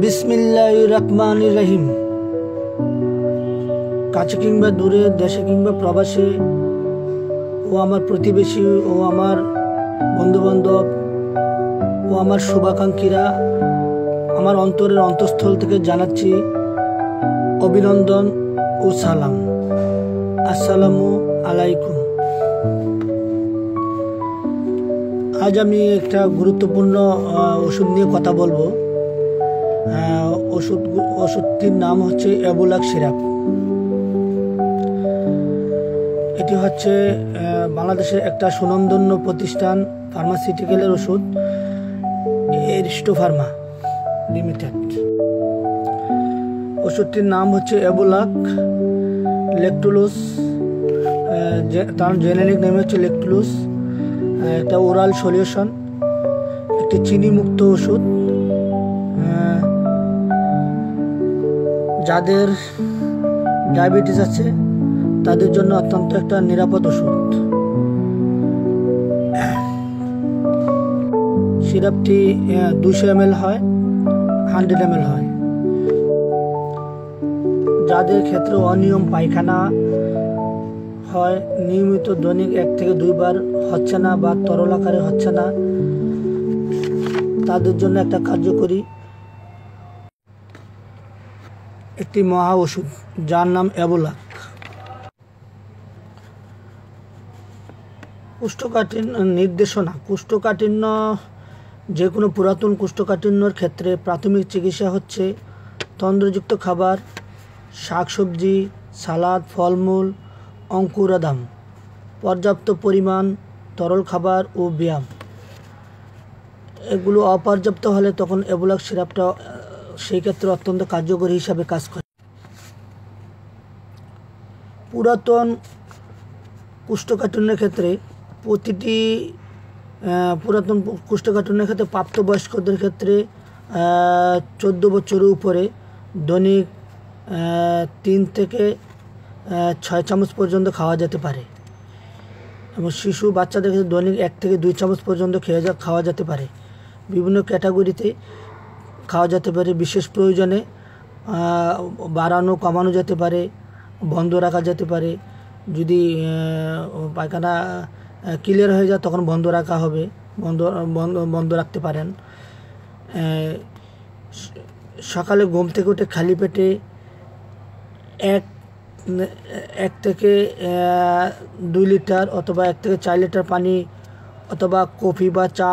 বিসমিল্লাহির রহমানির রহিম। কাছে কিংবা দূরে, দেশে কিংবা প্রবাসে, ও আমার প্রতিবেশী, ও আমার বন্ধুবান্ধব, ও আমার শুভাকাঙ্ক্ষীরা, আমার অন্তরের অন্তঃস্থল থেকে জানাচ্ছি অভিনন্দন ও সালাম। আসসালামু আলাইকুম। আজ আমি একটা গুরুত্বপূর্ণ ওষুধ নিয়ে কথা বলবো। ওষুধটির নাম হচ্ছে এবুলাক সিরাপ। এটি হচ্ছে বাংলাদেশের একটা সুনামধন্য প্রতিষ্ঠান, ফার্মাসিউটিক্যালের ওষুধ, এরিস্টো ফার্মা লিমিটেড। ওষুধটির নাম হচ্ছে এবুলাক লেকটুলোস, তার জেনেরিক নেম হচ্ছে লেকটুলোস। একটা ওরাল সলিউশন, একটি চিনি মুক্ত ওষুধ। যাদের ডায়াবেটিস আছে তাদের জন্য অত্যন্ত একটা নিরাপদ ওষুধ। সিরাপটি 200 ml হয়, 100 ml হয়। যাদের ক্ষেত্রে অনিয়ম পায়খানা হয়, নিয়মিত দৈনিক 1 থেকে 2 বার হচ্ছে না বা তরল আকারে হচ্ছে না, তাদের জন্য একটা কার্যকরী একটি মহা ওষুধ, যার নাম এবুলাক। কোষ্ঠকাঠিন্য নির্দেশনা। কোষ্ঠকাঠিন্য, যে কোনো পুরাতন কোষ্ঠকাঠিন্যর ক্ষেত্রে প্রাথমিক চিকিৎসা হচ্ছে তন্দ্রযুক্ত খাবার, শাকসবজি, সালাদ, ফলমূল, অঙ্কুরাদাম, পর্যাপ্ত পরিমাণ তরল খাবার ও ব্যায়াম। এগুলো অপর্যাপ্ত হলে তখন এবুলাক সিরাপটা সেই ক্ষেত্রে অত্যন্ত কার্যকরী হিসাবে কাজ করে। পুরাতন কোষ্ঠকাঠিন্যের ক্ষেত্রে প্রাপ্তবয়স্কদের ক্ষেত্রে 14 বছরের উপরে দৈনিক 3 থেকে 6 চামচ পর্যন্ত খাওয়া যেতে পারে, এবং শিশু বাচ্চাদের ক্ষেত্রে দৈনিক 1 থেকে 2 চামচ পর্যন্ত খাওয়া যেতে পারে। বিভিন্ন ক্যাটাগরিতে খাওয়া যেতে পারে। বিশেষ প্রয়োজনে বাড়ানো কমানো যেতে পারে, বন্ধ রাখা যেতে পারে। যদি পায়খানা ক্লিয়ার হয়ে যায় তখন বন্ধ রাখা হবে, বন্ধ রাখতে পারেন। সকালে ঘুম থেকে উঠে খালি পেটে 1 থেকে 2 লিটার অথবা 1 থেকে 4 লিটার পানি, অথবা কফি বা চা,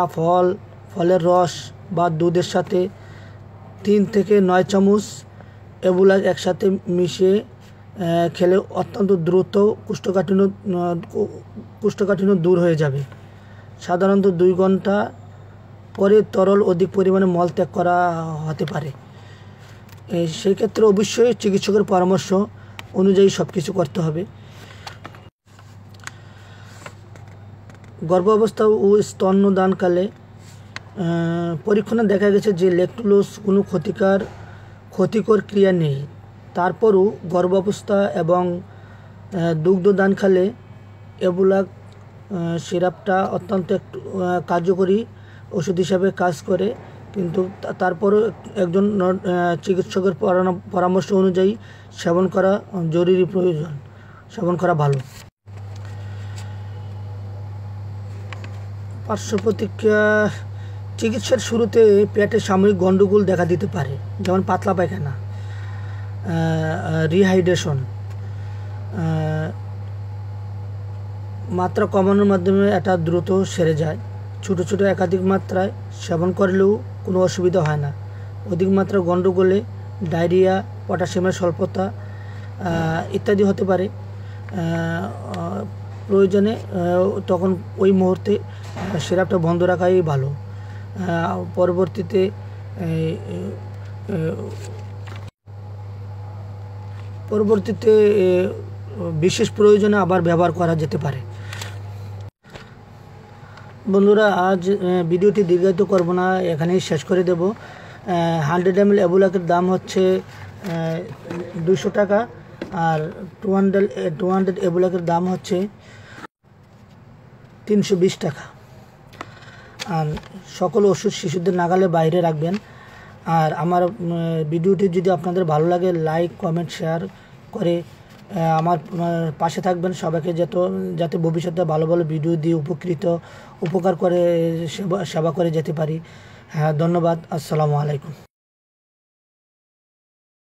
ফলের রস বা দুধের সাথে 3 থেকে 9 চামচ এবুলাক একসাথে মিশিয়ে খেলে অত্যন্ত দ্রুত কোষ্ঠকাঠিন্য দূর হয়ে যাবে। সাধারণত 2 ঘন্টা পরে তরল অধিক পরিমাণে মলত্যাগ করা হতে পারে। সেই ক্ষেত্রে অবশ্যই চিকিৎসকের পরামর্শ অনুযায়ী সব কিছু করতে হবে। গর্ভাবস্থা ও স্তন্যদানকালে পরীক্ষণে দেখা গেছে যে লেকটুলোস কোনো ক্ষতিকর ক্রিয়া নেই। তারপরও গর্ভাবস্থা এবং দুগ্ধদানকালে এবুলাক সিরাপটা অত্যন্ত একটু কার্যকরী ওষুধ হিসাবে কাজ করে, কিন্তু তারপরও একজন চিকিৎসকের পরামর্শ অনুযায়ী সেবন করা জরুরি প্রয়োজন, সেবন করা ভালো। পার্শ্ব প্রতিক্রিয়া। চিকিৎসার শুরুতে পেটে সাময়িক গণ্ডগোল দেখা দিতে পারে, যেমন পাতলা পায়খানা, রিহাইড্রেশন। মাত্রা কমানোর মাধ্যমে এটা দ্রুত সেরে যায়। ছোট ছোট একাধিক মাত্রায় সেবন করলেও কোনো অসুবিধা হয় না। অধিক মাত্রা গণ্ডগোলে ডায়রিয়া, পটাশিয়ামের স্বল্পতা ইত্যাদি হতে পারে। প্রয়োজনে তখন ওই মুহূর্তে সিরাপটা বন্ধ রাখাই ভালো। পরবর্তীতে বিশেষ প্রয়োজনে আবার ব্যবহার করা যেতে পারে। বন্ধুরা, আজ ভিডিওটি দীর্ঘায়িত করব না, এখানেই শেষ করে দেব। 100 ml এবুলাকের দাম হচ্ছে 200 টাকা, আর 200 এবুলাকের দাম হচ্ছে 320 টাকা। আর সকল ওষুধ শিশুদের নাগালের বাইরে রাখবেন। আর আমার ভিডিওটি যদি আপনাদের ভালো লাগে লাইক কমেন্ট শেয়ার করে আমার পাশে থাকবেন। সবাইকে যাতে ভবিষ্যতে ভালো ভালো ভিডিও দিয়ে উপকার করে সেবা করে যেতে পারি। হ্যাঁ, ধন্যবাদ। আসসালামু আলাইকুম।